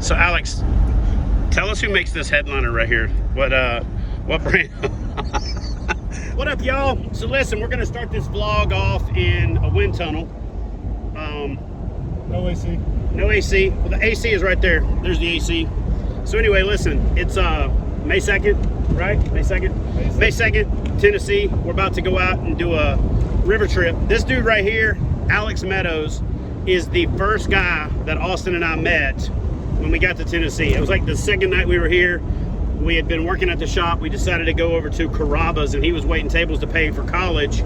So Alex, tell us who makes this headliner right here. What brand? What up, y'all? So listen, we're gonna start this vlog off in a wind tunnel. No AC. No AC. Well, the AC is right there. There's the AC. So anyway, listen, it's May 2nd, right? May 2nd? May 2nd, Tennessee. We're about to go out and do a river trip. This dude right here, Alex Meadows, is the first guy that Austin and I met when we got to Tennessee. It was like the second night we were here. We had been working at the shop. We decided to go over to Carrabba's, and he was waiting tables to pay for college.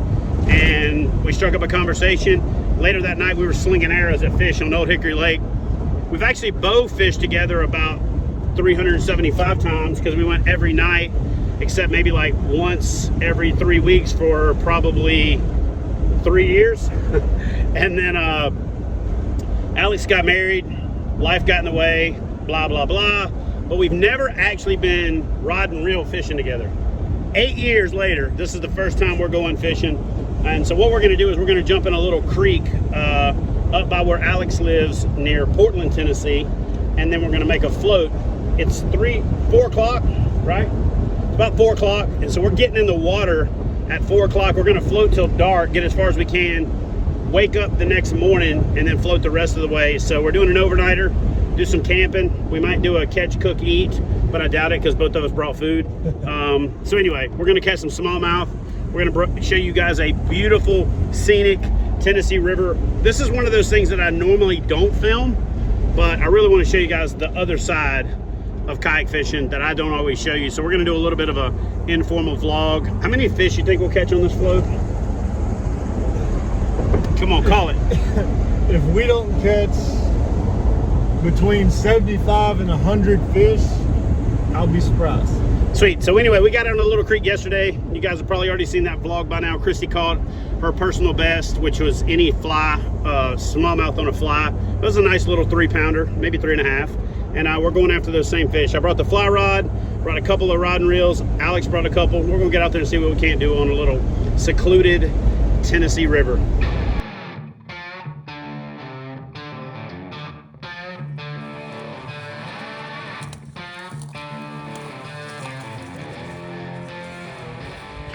And we struck up a conversation. Later that night, we were slinging arrows at fish on Old Hickory Lake. We've actually bow fished together about 375 times because we went every night, except maybe like once every 3 weeks for probably 3 years. And then Alex got married, life got in the way, blah, blah, blah. But we've never actually been rod and reel fishing together. 8 years later, this is the first time we're going fishing. And so what we're gonna do is we're gonna jump in a little creek up by where Alex lives near Portland, Tennessee. And then we're gonna make a float. It's 4 o'clock, right? It's about 4 o'clock. And so we're getting in the water at 4 o'clock. We're gonna float till dark, get as far as we can, wake up the next morning, and then float the rest of the way. So we're doing an overnighter, do some camping. We might do a catch, cook, eat, but I doubt it because both of us brought food. So anyway, we're gonna catch some smallmouth. We're gonna show you guys a beautiful, scenic Tennessee River. This is one of those things that I normally don't film, but I really wanna show you guys the other side of kayak fishing that I don't always show you. So we're gonna do a little bit of a informal vlog. How many fish you think we'll catch on this float? Come on, call it. If we don't catch between 75 and 100 fish, I'll be surprised. Sweet. So anyway, we got on a little creek yesterday. You guys have probably already seen that vlog by now. Christy caught her personal best, which was any fly, smallmouth on a fly. It was a nice little 3-pounder, maybe 3.5. And we're going after those same fish. I brought the fly rod, brought a couple of rod and reels. Alex brought a couple. We're gonna get out there and see what we can't do on a little secluded Tennessee River.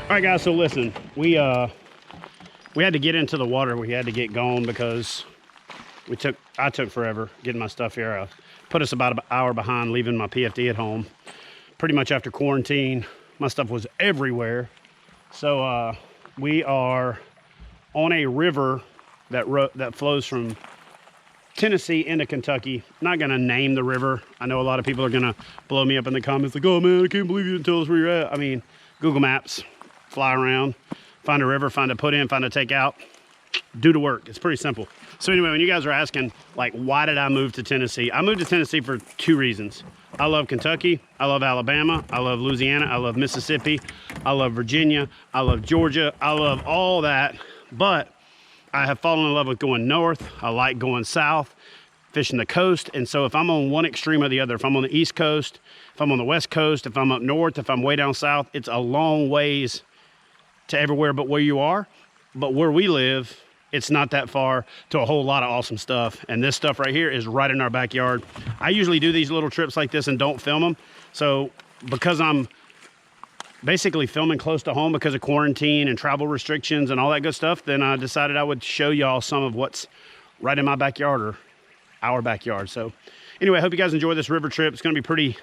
All right, guys, so listen, we had to get into the water. We had to get going because I took forever getting my stuff here. Put us about an hour behind leaving my PFD at home. Pretty much after quarantine, my stuff was everywhere. So we are on a river that flows from Tennessee into Kentucky. Not gonna name the river. I know a lot of people are gonna blow me up in the comments like, oh man, I can't believe you didn't tell us where you're at. I mean, Google Maps. Fly around, find a river, find a put in, find a take out, do the work. It's pretty simple. So anyway, when you guys are asking, like, why did I move to Tennessee? I moved to Tennessee for 2 reasons. I love Kentucky, I love Alabama, I love Louisiana, I love Mississippi, I love Virginia, I love Georgia, I love all that, but I have fallen in love with going north. I like going south, fishing the coast. And so if I'm on one extreme or the other, if I'm on the East Coast, if I'm on the West Coast, if I'm up north, if I'm way down south, it's a long ways to everywhere but where you are. But where we live, it's not that far to a whole lot of awesome stuff. And this stuff right here is right in our backyard. I usually do these little trips like this and don't film them. So because I'm basically filming close to home because of quarantine and travel restrictions and all that good stuff, then I decided I would show y'all some of what's right in my backyard or our backyard. So anyway, I hope you guys enjoy this river trip. It's gonna be pretty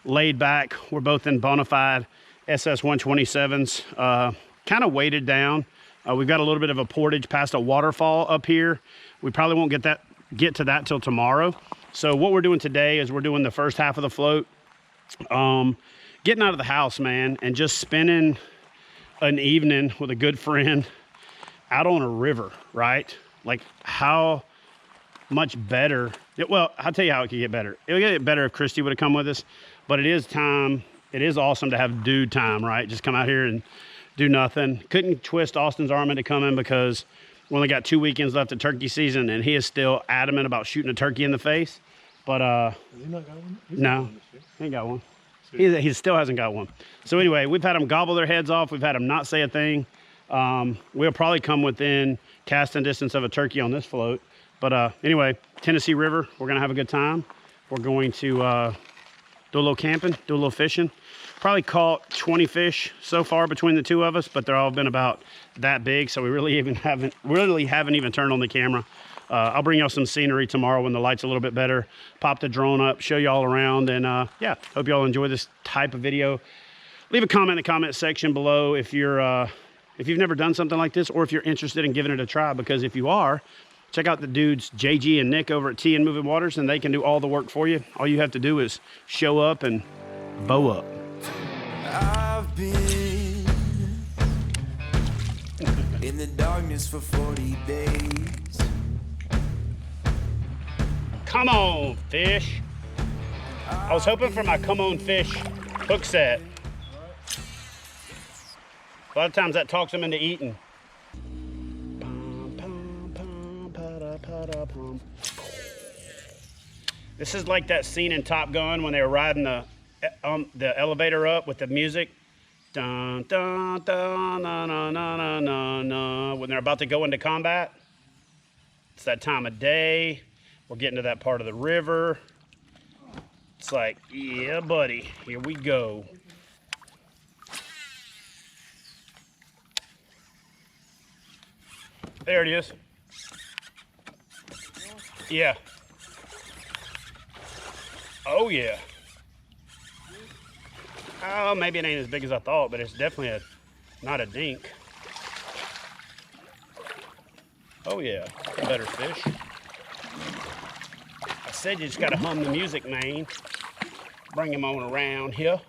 laid back. We're both in bona fide SS 127s. Kind of weighted down. We've got a little bit of a portage past a waterfall up here. We probably won't get to that till tomorrow. So what we're doing today is we're doing the first half of the float. Getting out of the house, man, and just spending an evening with a good friend out on a river, right? Like, how much better? Well, I'll tell you how it could get better. It'll get better if Christy would have come with us, but it is awesome to have dude time, right? Just come out here and do nothing. Couldn't twist Austin's arm into coming because we only got 2 weekends left of turkey season, and he is still adamant about shooting a turkey in the face. But Has he not got one? no, he ain't got one. He still hasn't got one. So anyway, we've had them gobble their heads off. We've had them not say a thing. We'll probably come within casting distance of a turkey on this float. But anyway, Tennessee River, we're gonna have a good time. We're going to do a little camping, do a little fishing. Probably caught 20 fish so far between the two of us, but they're all been about that big, so we really haven't even turned on the camera. I'll bring y'all some scenery tomorrow when the light's a little bit better. Pop the drone up, show y'all around, and yeah, hope y'all enjoy this type of video. Leave a comment in the comment section below if you've never done something like this, or if you're interested in giving it a try, because if you are, check out the dudes JG and Nick over at T and Moving Waters, and they can do all the work for you. All you have to do is show up and bow up. I've been in the darkness for 40 days. Come on, fish. I was hoping for my come on fish hook set. A lot of times that talks them into eating. This is like that scene in Top Gun when they were riding the elevator up with the music. Dun, dun, dun, na, na, na, na, na, when they're about to go into combat. It's that time of day. We're getting to that part of the river. It's like, yeah, buddy, here we go. There it is. Yeah. Oh, yeah. Oh, maybe it ain't as big as I thought, but it's definitely not a dink. Oh, yeah. A better fish. I said you just got to hum the music, man. Bring him on around here.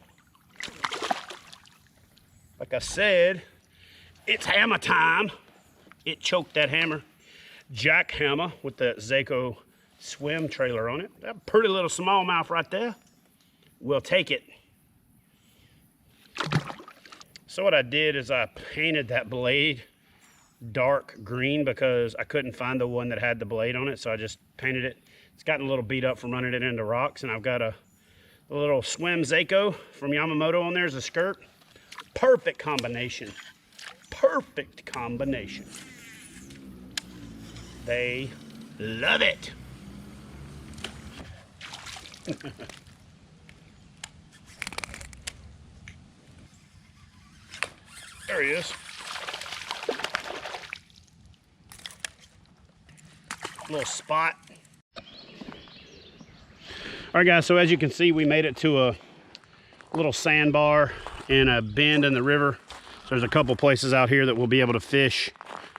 Like I said, it's hammer time. It choked that hammer. Jack hammer with the Zaco swim trailer on it. That pretty little smallmouth right there. We'll take it. So what I did is I painted that blade dark green because I couldn't find the one that had the blade on it. So I just painted it. It's gotten a little beat up from running it into rocks, and I've got a little swim Zaco from Yamamoto on there as a skirt. Perfect combination. Perfect combination. They love it. There he is. Little spot. All right, guys, so as you can see, we made it to a little sandbar in a bend in the river. So there's a couple places out here that we'll be able to fish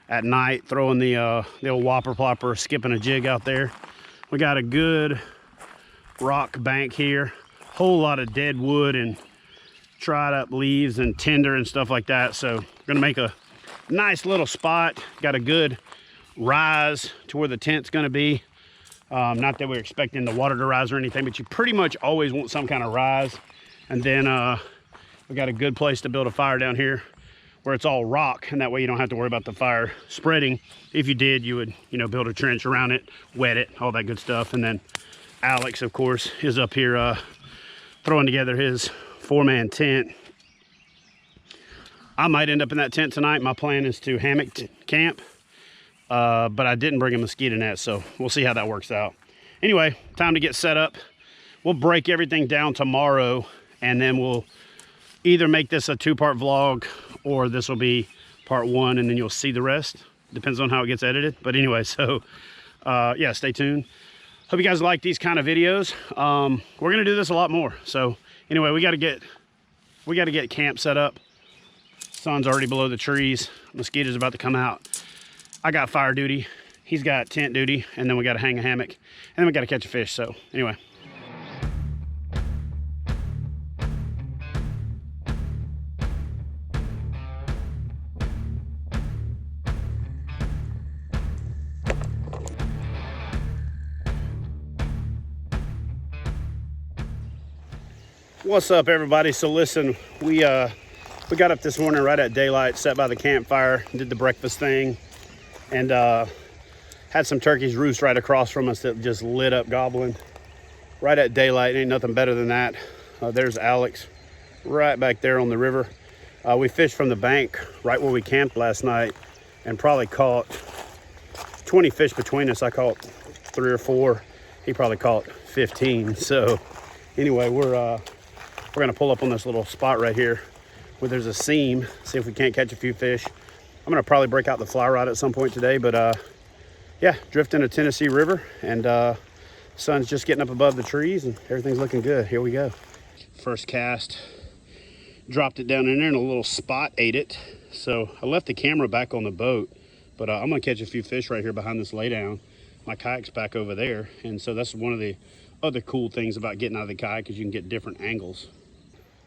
at night, throwing the old whopper plopper, skipping a jig out there. We got a good rock bank here, whole lot of dead wood and dried up leaves and tinder and stuff like that. So we're gonna make a nice little spot. Got a good rise to where the tent's gonna be. Not that we're expecting the water to rise or anything, but you pretty much always want some kind of rise. And then we got a good place to build a fire down here where it's all rock, and that way you don't have to worry about the fire spreading. If you did, you would, build a trench around it, wet it, all that good stuff. And then Alex, of course, is up here throwing together his 4-man tent. I might end up in that tent tonight. My plan is to hammock camp, but I didn't bring a mosquito net, so we'll see how that works out. Anyway, time to get set up. We'll break everything down tomorrow, and then we'll either make this a 2-part vlog, or this will be part 1, and then you'll see the rest. Depends on how it gets edited. But anyway, so yeah, stay tuned. Hope you guys like these kind of videos. We're gonna do this a lot more. So anyway, we gotta get camp set up. Sun's already below the trees. Mosquitoes about to come out. I got fire duty. He's got tent duty, and then we gotta hang a hammock, and then we gotta catch a fish. So anyway. What's up, everybody? So listen, we got up this morning right at daylight, sat by the campfire, did the breakfast thing, and had some turkeys roost right across from us that just lit up gobbling right at daylight. Ain't nothing better than that. There's Alex right back there on the river. We fished from the bank right where we camped last night and probably caught 20 fish between us. I caught 3 or 4. He probably caught 15. So anyway, we're gonna pull up on this little spot right here where there's a seam, see if we can't catch a few fish. I'm gonna probably break out the fly rod at some point today, but yeah, drifting a Tennessee River, and sun's just getting up above the trees and everything's looking good. Here we go. First cast, dropped it down in there and a little spot ate it. So I left the camera back on the boat, but I'm gonna catch a few fish right here behind this laydown. My kayak's back over there, and so that's one of the other cool things about getting out of the kayak is you can get different angles.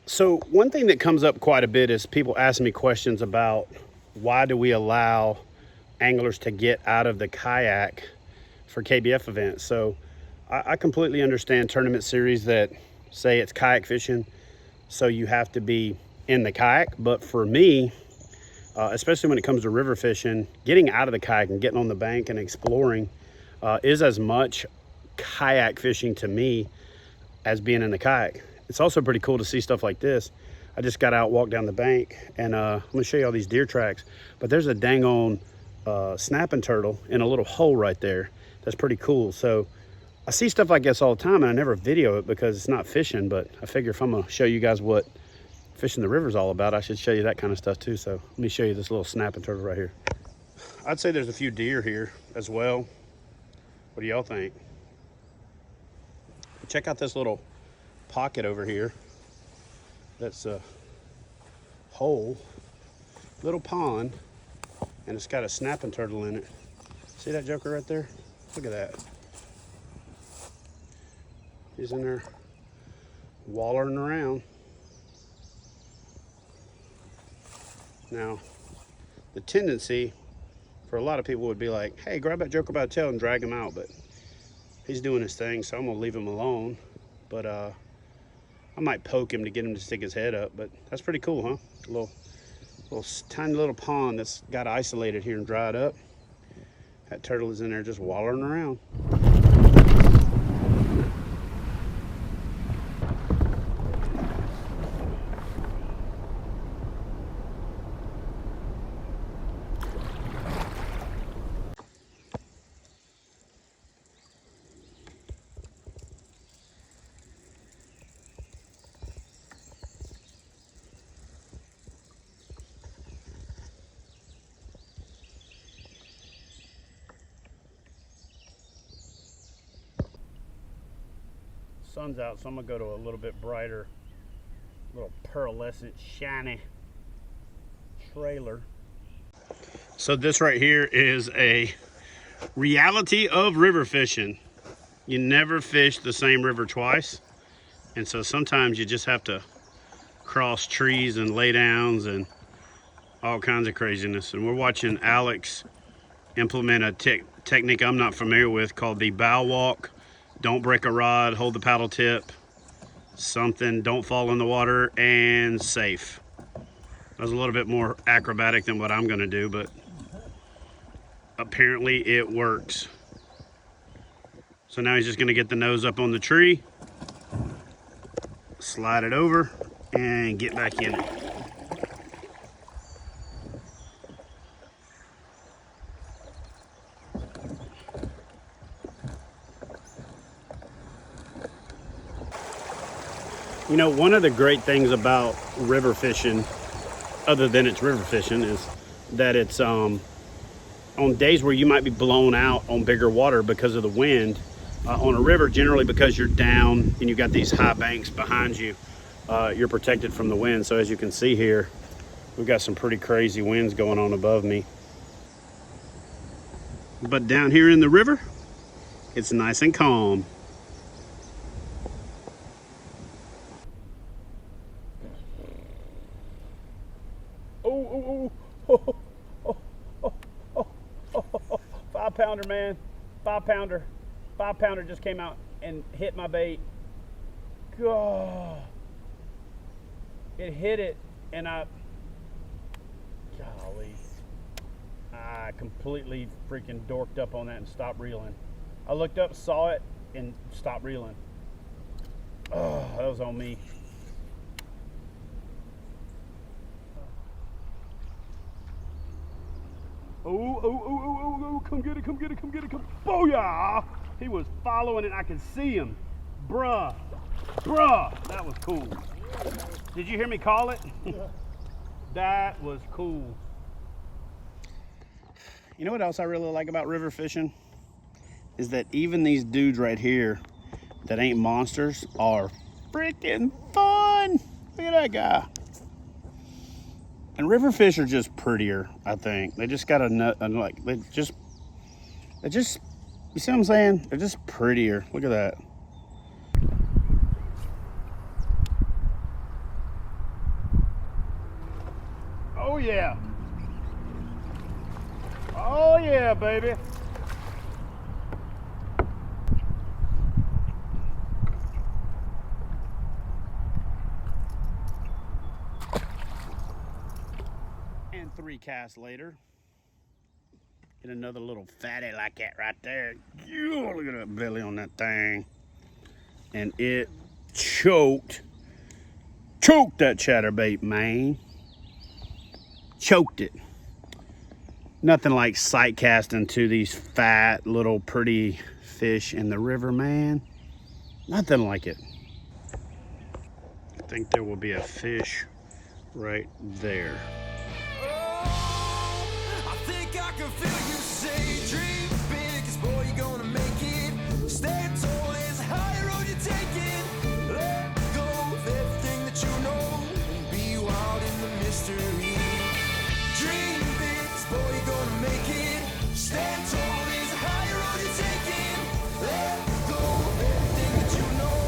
So one thing that comes up quite a bit is people ask me questions about why do we allow anglers to get out of the kayak for KBF events. So I completely understand tournament series that say it's kayak fishing, so you have to be in the kayak. But for me, especially when it comes to river fishing, getting out of the kayak and getting on the bank and exploring is as much kayak fishing to me as being in the kayak. It's also pretty cool to see stuff like this. I just got out, walked down the bank, and I'm gonna show you all these deer tracks, but there's a dang on snapping turtle in a little hole right there. That's pretty cool. So I see stuff like this all the time and I never video it because it's not fishing, but I figure if I'm gonna show you guys what fishing the river is all about, I should show you that kind of stuff too. So let me show you this little snapping turtle right here. I'd say there's a few deer here as well. What do y'all think? Check out this little pocket over here. That's a hole, little pond, and it's got a snapping turtle in it. See that joker right there? Look at that. He's in there wallering around. Now, the tendency for a lot of people would be like, hey, grab that joker by the tail and drag him out, but he's doing his thing, so I'm gonna leave him alone. But I might poke him to get him to stick his head up, but that's pretty cool, huh? A little tiny little pond that's got isolated here and dried up. That turtle is in there just wallering around. Sun's out, so I'm gonna go to a little bit brighter, little pearlescent, shiny trailer. So this right here is a reality of river fishing. You never fish the same river twice, and so sometimes you just have to cross trees and lay downs and all kinds of craziness. And we're watching Alex implement a technique I'm not familiar with called the bow walk. Don't break a rod, hold the paddle tip, something, don't fall in the water, and safe. That was a little bit more acrobatic than what I'm gonna do, but apparently it works. So now he's just gonna get the nose up on the tree, slide it over, and get back in it. You know, one of the great things about river fishing, other than it's river fishing, is that it's on days where you might be blown out on bigger water because of the wind. On a river, generally because you're down and you've got these high banks behind you, you're protected from the wind. So as you can see here, we've got some pretty crazy winds going on above me. But down here in the river, it's nice and calm. Oh, 5-pounder, man. 5-pounder. 5-pounder just came out and hit my bait. God. It hit it, and golly. I completely freaking dorked up on that and stopped reeling. I looked up, saw it, and stopped reeling. Oh, that was on me. Oh, come get it, come get it, come get it, come. Booyah! He was following it, I could see him. Bruh. Bruh. That was cool. Did you hear me call it? That was cool. You know what else I really like about river fishing? Is that even these dudes right here that ain't monsters are freaking fun. Look at that guy. And river fish are just prettier, I think. They just got a nut, like, they just, you see what I'm saying? They're just prettier. Look at that. Oh yeah. Oh yeah, baby. And 3 casts later, get another little fatty like that right there. Yo, look at that belly on that thing. And it choked that chatterbait, man. Choked it. Nothing like sight casting to these fat little pretty fish in the river, man. Nothing like it. I think there will be a fish right there. I think I can feel you say, dream big, 'cause boy, you're gonna make it. Stand tall, there's a higher road you're taking. Let go of everything that you know, and be wild in the mystery. Dream big, 'cause boy, you're gonna make it. Stand tall, there's a higher road you're taking. Let go of everything that you know,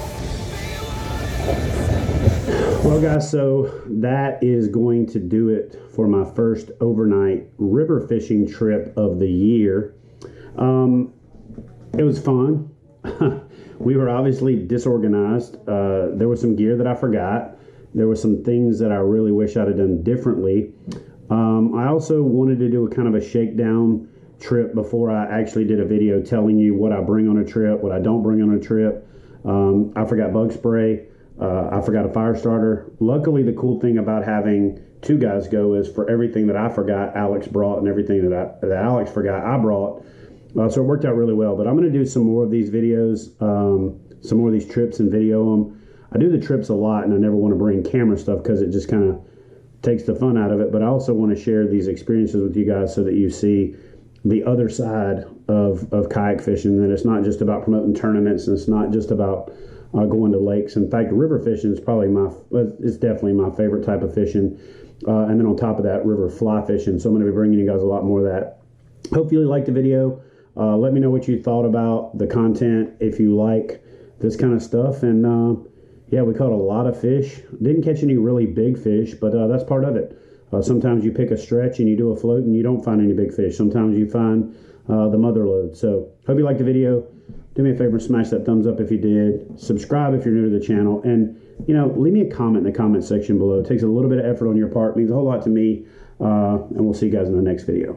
be wild in the mystery. Well, guys, so that is going to do it for my first overnight river fishing trip of the year. It was fun. We were obviously disorganized. There was some gear that I forgot. There were some things that I really wish I'd have done differently. I also wanted to do a kind of a shakedown trip before I actually did a video telling you what I bring on a trip, what I don't bring on a trip. I forgot bug spray. I forgot a fire starter. Luckily, the cool thing about having 2 guys go is for everything that I forgot, Alex brought, and everything that Alex forgot, I brought. So it worked out really well. But I'm going to do some more of these videos, some more of these trips and video them. I do the trips a lot, and I never want to bring camera stuff because it just kind of takes the fun out of it. But I also want to share these experiences with you guys so that you see the other side of kayak fishing, that it's not just about promoting tournaments, and it's not just about going to lakes. In fact, river fishing is probably it's definitely my favorite type of fishing. And then on top of that, river fly fishing. So I'm going to be bringing you guys a lot more of that. Hopefully you liked the video. Let me know what you thought about the content, if you like this kind of stuff. And yeah, we caught a lot of fish. Didn't catch any really big fish, but that's part of it. Sometimes you pick a stretch and you do a float and you don't find any big fish. Sometimes you find the mother lode. So hope you liked the video. Do me a favor and smash that thumbs up if you did. Subscribe if you're new to the channel. And, you know, leave me a comment in the comment section below. It takes a little bit of effort on your part. It means a whole lot to me. And we'll see you guys in the next video.